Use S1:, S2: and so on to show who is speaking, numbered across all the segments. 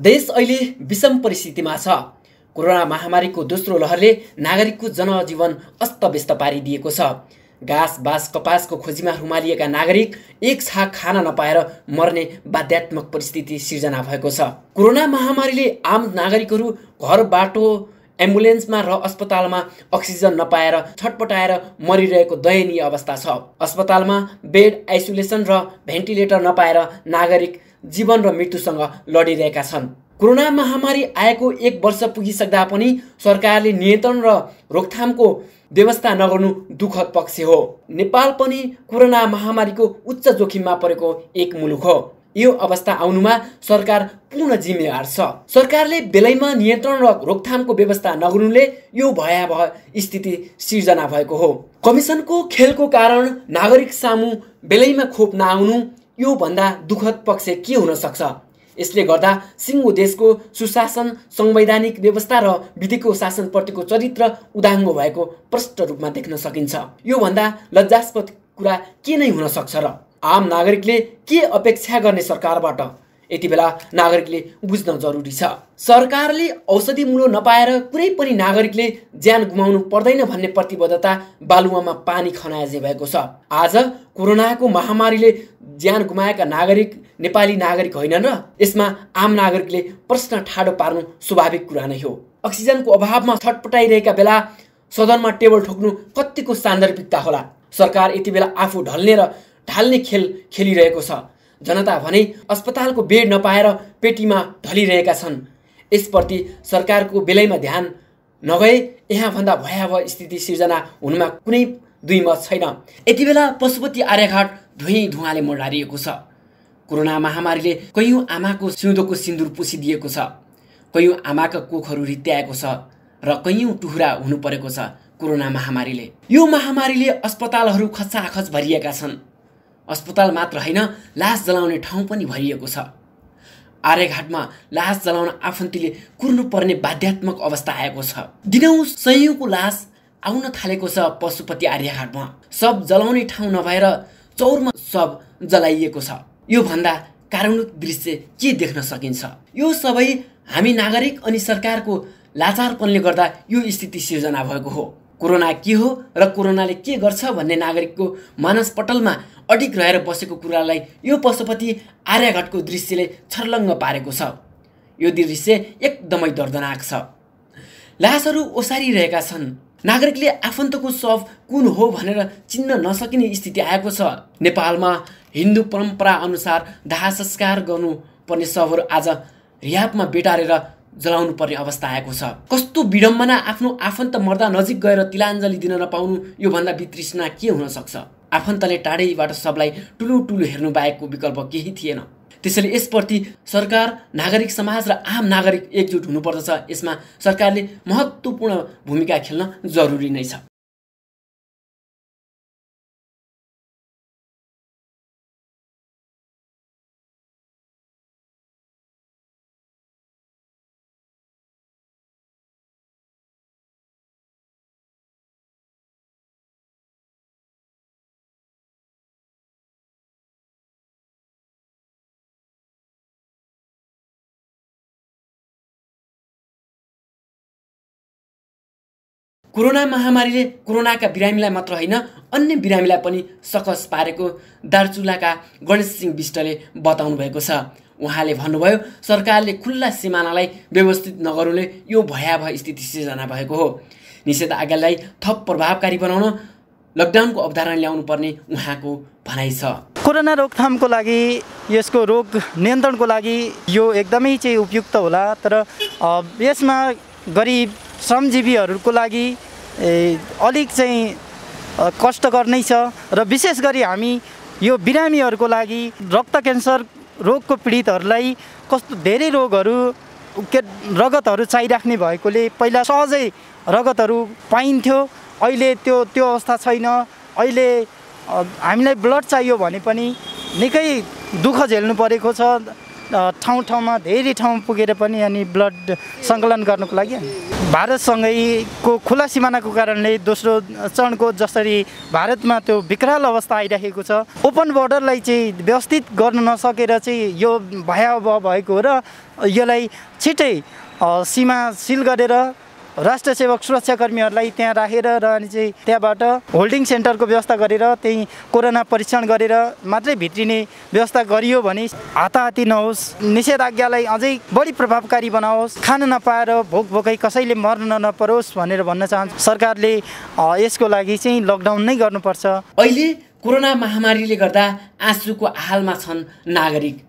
S1: देश अहिले विषम परिस्थितिमा छ। कोरोना महामारीको दोस्रो लहरले नागरिकको जनजीवन अस्तव्यस्त पारिदिएको छ। घाँस बाँस कपासको खोजीमा रुमालिएका नागरिक एक छाक खान नपाएर मर्ने बाध्यात्मक परिस्थिति सिर्जना भएको छ। कोरोना महामारीले आम नागरिकहरू घर बाटो एम्बुलेन्समा र अस्पतालमा अक्सिजन नपाएर छटपटाएर मरिरहेको दयनीय अवस्था छ। अस्पतालमा बेड आइसोलेसन र भेन्टिलेटर नपाएर नागरिक जीवन र मृत्युसँग लडिरहेका छन्। कोरोना महामारी आएको 1 वर्ष पुगिसक्दा पनि सरकारले नियन्त्रण र रोकथामको व्यवस्था नगर्नु दुःखद पक्ष हो। नेपाल पनि कोरोना महामारीको उच्च जोखिममा परेको एक मुलुक हो। यो अवस्था आउनुमा सरकार पूर्ण जिम्मेवार छ। सरकारले बेलैमा नियन्त्रण र रोकथामको व्यवस्था नगर्नुले यो भयावह स्थिति सिर्जना भएको हो। कमिसनको खेलको कारण नागरिक सामु बेलैमा खोप नआउनु यो भन्दा दुःखद पक्ष के हुन सक्छ? यसले गर्दा सिङ्गो देशको सुशासन, संवैधानिक व्यवस्था र विधिको शासनप्रतिको चरित्र उदाङ्गो भएको प्रष्ट रूपमा देख्न सकिन्छ। यो भन्दा लज्जास्पद कुरा के नै हुन सक्छ र? आम नागरिकले के अपेक्षा गर्ने सरकारबाट यति बेला नागरिकले बुझ्न जरुरी छ। सरकारले औषधि मूल्य नपाएर कुनै पनि नागरिकले ज्यान गुमाउनु पर्दैन भन्ने प्रतिबद्धता बालुवामा पानी खनाएजे भएको छ। आज कोरोनाको महामारीले ज्यान गुमाएका नागरिक नेपाली नागरिक होइनन् र? यसमा आम नागरिकले प्रश्न ठाडो पार्नु स्वाभाविक कुरा नै हो। अक्सिजनको अभावमा छटपटाइरहेका बेला सदनमा टेबल ठोक्नु कतिको सान्दर्भिकता होला? सरकार यति बेला आफू ढल्ने र ढाल्ने खेल खेलिरहेको छ। जनता भने अस्पतालको बेड नपाएर पेटीमा ढलिरहेका छन्। यसप्रति सरकारको बेलैमा ध्यान नगए यहाँभन्दा भयावह स्थिति सिर्जना हुनुमा कुनै दुई मत छैन। यति बेला पशुपति आर्यघाट धुवाले मडारिएको छ। कोरोना महामारीले कयौं आमाको सिउँदोको सिन्दुर पुसिदिएको छ। कयौं आमाका कोखहरू रित्याएको छ र कयौं टुहुरा हुनु परेको छ कोरोना महामारीले। यो महामारीले अस्पतालहरू खचाखच भरिएका छन्। अस्पताल मात्र होइन, लास जलाउने ठाउँ पनि भरिएको छ। आर्यघाटमा लास जलाउन आफन्तीले कुर्नु पर्ने बाध्यात्मक अवस्था आएको छ। दिनौं सयौंको लास आउन थालेको छ पशुपति आर्यघाटमा। सब जलाउने ठाउँ नभएर चौरमा सब जलाइएको छ। यो भन्दा कारुणिक दृश्य के देख्न सकिन्छ? यो सबै हामी नागरिक अनि सरकारको लाचारपनले गर्दा यो स्थिति सिर्जना भएको हो। कोरोना के हो र कोरोनाले के गर्छ भन्ने नागरिकको मानसपटलमा अडिग रहेर बसेको कुरालाई यो पशुपति आर्यघाटको दृश्यले छर्लङ्ग पारेको छ। यो दृश्य एकदमै दर्दनाक छ। लासहरू ओसारिरहेका छन्। नागरिकले आफन्तको शव कुन हो भनेर चिन्न नसकिने स्थिति आएको छ। नेपालमा हिन्दू परम्परा अनुसार दाह संस्कार गर्नुपर्ने शवहरू आज रियापमा बेटारेर जलाउनु पर्ने अवस्था आएको छ। कस्तो विडम्बना! आफ्नो आफन्त मर्दा नजिक गएर तिलाञ्जली दिन नपाउनु यो भन्दा वितृष्णा के हुन सक्छ? आफन्तले टाढैबाट सबलाई ठुलो हेर्नु बाहेकको विकल्प केही थिएन। त्यसैले यसप्रति सरकार, नागरिक समाज र आम नागरिक एकजुट हुनुपर्दछ। यसमा सरकारले महत्त्वपूर्ण भूमिका खेल्न जरुरी नै छ। कोरोना महामारीले कोरोनाका बिरामीलाई मात्र होइन, अन्य बिरामीलाई पनि सकस पारेको दार्चुलाका गणेश सिंह विष्टले बताउनु भएको छ। उहाँले भन्नुभयो, सरकारले खुल्ला सिमानालाई व्यवस्थित नगर्नुले यो भयावह स्थिति सिर्जना भएको हो। निषेधाज्ञालाई थप प्रभावकारी बनाउन लकडाउनको अवधारणा ल्याउनु पर्ने उहाँको भनाइ छ।
S2: कोरोना रोकथामको लागि, यसको रोग नियन्त्रणको लागि यो एकदमै चाहिँ उपयुक्त होला। तर यसमा गरिब श्रमजीवीहरूको लागि अलिक चाहिँ कष्टकर नै छ। र विशेष गरी हामी यो बिरामीहरूको लागि, रक्त क्यान्सर रोगको पीडितहरूलाई कस्तो धेरै रोगहरू रगतहरू चाहिराख्ने भएकोले पहिला सहजै रगतहरू पाइन्थ्यो। अहिले त्यो अवस्था छैन। अहिले हामीलाई ब्लड चाहियो भने पनि निकै दुःख झेल्नु परेको छ। ठाउँ ठाउँमा धेरै ठाउँ पुगेर पनि अनि ब्लड सङ्कलन गर्नको लागि भारतसँगैको खुला सिमानाको कारणले दोस्रो चरणको जसरी भारतमा त्यो विकराल अवस्था आइरहेको छ, ओपन बोर्डरलाई चाहिँ व्यवस्थित गर्न नसकेर चाहिँ यो भयावह भएको हो र यसलाई छिटै सीमा सिल गरेर राष्ट्र सेवक सुरक्षाकर्मीहरूलाई त्यहाँ राखेर र अनि चाहिँ त्यहाँबाट होल्डिङ सेन्टरको व्यवस्था गरेर त्यही कोरोना परीक्षण गरेर मात्रै भित्रिने व्यवस्था गरियो भने हाताहाती नहोस्, निषेधाज्ञालाई अझै बढी प्रभावकारी बनाओस्, खान नपाएर भोकै कसैले मर्न नपरोस् भनेर भन्न चाहन्छु। सरकारले यसको लागि चाहिँ लकडाउन नै गर्नुपर्छ।
S1: अहिले कोरोना महामारीले गर्दा आँसुको हालमा छन् नागरिक।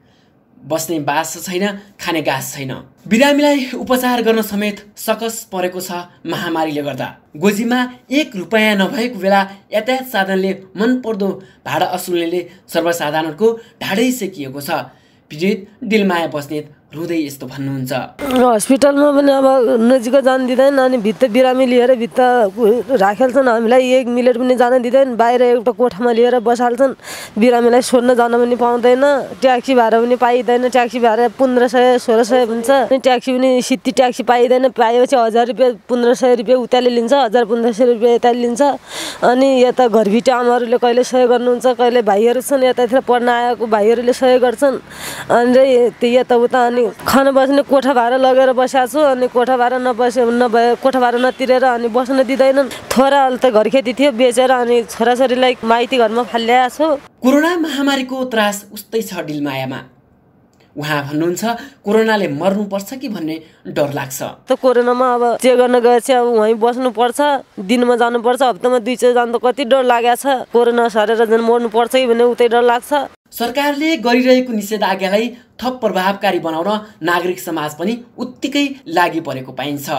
S1: बस्ने बास छैन, खाने घाँस छैन। बिरामीलाई उपचार गर्न समेत सकस परेको छ महामारीले गर्दा। गोजीमा 1 रुपैयाँ नभएको बेला यातायात साधनले मनपर्दो भाडा असुल्नेले सर्वसाधारणको ढाडै सेकिएको छ। पीडित दिलमाया बस्नेत रुँदै यस्तो भन्नुहुन्छ।
S3: हस्पिटलमा पनि अब नजिक जान दिँदैन, अनि भित्र बिरामी लिएर भित्र राखेल्छन्। हामीलाई 1 मिनट पनि जान दिँदैन। बाहिर एउटा कोठामा लिएर बसाल्छन्। बिरामीलाई सोध्न जान पनि पाउँदैन। ट्याक्सी भाडा पनि पाइँदैन। ट्याक्सी भाडा 1500-1600 हुन्छ। अनि ट्याक्सी पनि सित्ती ट्याक्सी पाइँदैन। पाएपछि 1000 रुपियाँ 1500 रुपियाँ उताले लिन्छ, 1000-1500 रुपियाँ यताले लिन्छ। अनि यता घरभित्र आमाहरूले कहिले सहयोग गर्नुहुन्छ, कहिले भाइहरू छन् यतातिर पढ्न आएको भाइहरूले सहयोग गर्छन्। अनि यताउता अनि खान बस्ने कोठा भाडा लगेर बसेको छु। अनि कोठा भाडा नभए कोठा भाडा नतिरेर अनि बस्न दिँदैनन्। छोराहरूले त घर खेती थियो बेचेर अनि छोराछोरीलाई माइती घरमा फाल्याएको छु।
S1: कोरोना महामारीको त्रास उस्तै छ दिलमायामा। उहाँ भन्नुहुन्छ कोरोनाले मर्नुपर्छ कि भन्ने डर लाग्छ।
S3: त कोरोनामा अब चेक गर्न गएपछि अब वहीँ बस्नुपर्छ, दिनमा जानुपर्छ, हप्तामा 2 जानु त कति डर लागेको छ। कोरोना सरेर झन् मर्नुपर्छ कि भन्ने उतै डर लाग्छ।
S1: सरकारले गरिरहेको निषेधाज्ञालाई थप प्रभावकारी बनाउन नागरिक समाज पनि उत्तिकै लागि परेको पाइन्छ।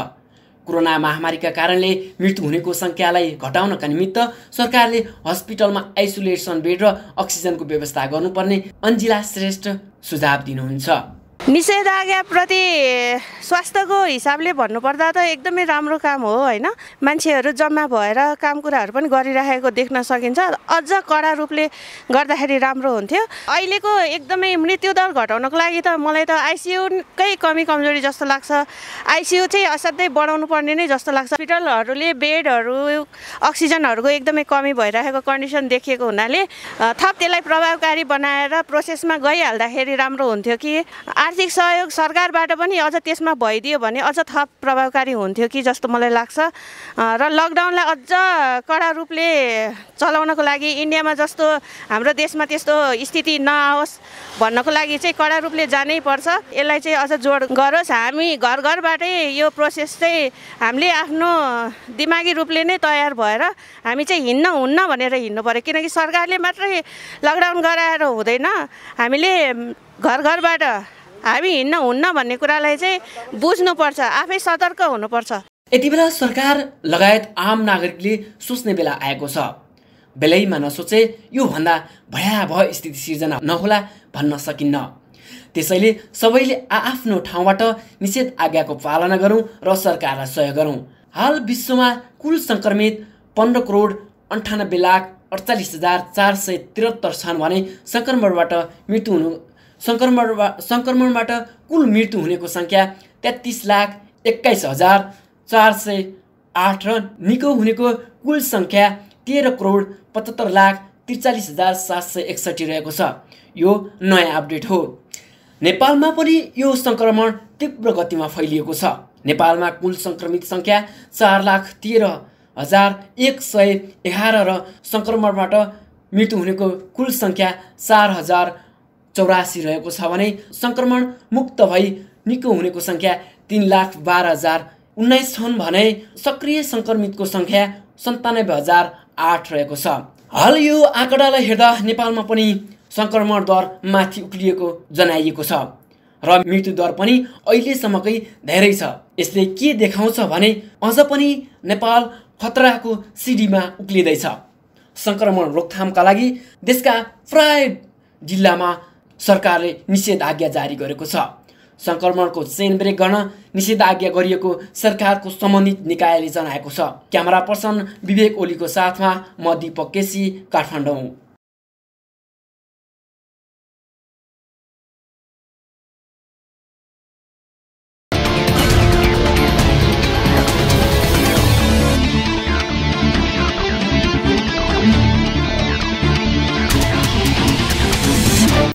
S1: कोरोना महामारीका कारणले मृत्यु हुनेको सङ्ख्यालाई घटाउनका निमित्त सरकारले हस्पिटलमा आइसोलेसन बेड र अक्सिजनको व्यवस्था गर्नुपर्ने अन्जिला श्रेष्ठ सुझाव दिनुहुन्छ।
S4: निषेधाज्ञाप्रति स्वास्थ्यको हिसाबले भन्नुपर्दा त एकदमै राम्रो काम हो होइन। मान्छेहरू जम्मा भएर काम कुराहरू पनि गरिरहेको देख्न सकिन्छ। अझ कडा रूपले गर्दाखेरि राम्रो हुन्थ्यो। अहिलेको एकदमै मृत्युदर घटाउनको लागि त मलाई त आइसियुकै कमी कमजोरी जस्तो लाग्छ। आइसियु चाहिँ असाध्यै बढाउनु पर्ने नै जस्तो लाग्छ। हस्पिटलहरूले बेडहरू अक्सिजनहरूको एकदमै कमी भइरहेको कन्डिसन देखिएको हुनाले थप त्यसलाई प्रभावकारी बनाएर प्रोसेसमा गइहाल्दाखेरि राम्रो हुन्थ्यो कि आर्थिक सहयोग सरकारबाट पनि अझ त्यसमा भइदियो भने अझ थप प्रभावकारी हुन्थ्यो कि जस्तो मलाई लाग्छ। र लकडाउनलाई अझ कडा रूपले चलाउनको लागि इन्डियामा जस्तो हाम्रो देशमा त्यस्तो स्थिति नआओस् भन्नको लागि चाहिँ कडा रूपले जानै पर्छ। यसलाई चाहिँ अझ जोड गरोस्। हामी घर घरबाटै यो प्रोसेस चाहिँ हामीले आफ्नो दिमागी रूपले नै तयार भएर हामी चाहिँ हुन्न भनेर हिँड्नु पर्यो। किनकि सरकारले मात्रै लकडाउन गराएर हुँदैन। हामीले घर घरबाट हामी हुन्न भन्ने कुरालाई चाहिँ बुझ्नुपर्छ, आफै सतर्क हुनुपर्छ।
S1: यति बेला सरकार लगायत आम नागरिकले सोच्ने बेला आएको छ। बेलैमा नसोचे यो भन्दा भयावह स्थिति सिर्जना नहोला भन्न सकिन्न। त्यसैले सबैले आफ्नो ठाउँबाट निषेधाज्ञाको पालना गरौँ र सरकारलाई सहयोग गरौँ। हाल विश्वमा कुल सङ्क्रमित 15,48,48,473 छन् भने सङ्क्रमणबाट कुल मृत्यु हुनेको सङ्ख्या 33,21,408 र निको हुनेको कुल सङ्ख्या 13,75,43,761 रहेको छ। यो नयाँ अपडेट हो। नेपालमा पनि यो सङ्क्रमण तीव्र गतिमा फैलिएको छ। नेपालमा कुल सङ्क्रमित सङ्ख्या 4,13,111 र सङ्क्रमणबाट मृत्यु हुनेको कुल सङ्ख्या 4,084 रहेको छ भने सङ्क्रमण मुक्त भई निको हुनेको सङ्ख्या 3,12,019 छन् भने सक्रिय सङ्क्रमितको सङ्ख्या 97,008 रहेको छ। हाल यो आँकडालाई हेर्दा नेपालमा पनि सङ्क्रमण दर माथि उक्लिएको जनाइएको छ र मृत्यु दर पनि अहिलेसम्मकै धेरै छ। यसले के देखाउँछ भने अझ पनि नेपाल खतराको सिडीमा उक्लिँदैछ। सङ्क्रमण रोकथामका लागि देशका प्राय जिल्लामा सरकारले निषेधाज्ञा जारी गरेको छ। सङ्क्रमणको चेन ब्रेक गर्न निषेधाज्ञा गरिएको सरकारको सम्बन्धित निकायले जनाएको छ। क्यामेरा पर्सन विवेक ओलीको साथमा म दीपक केसी, काठमाडौँ।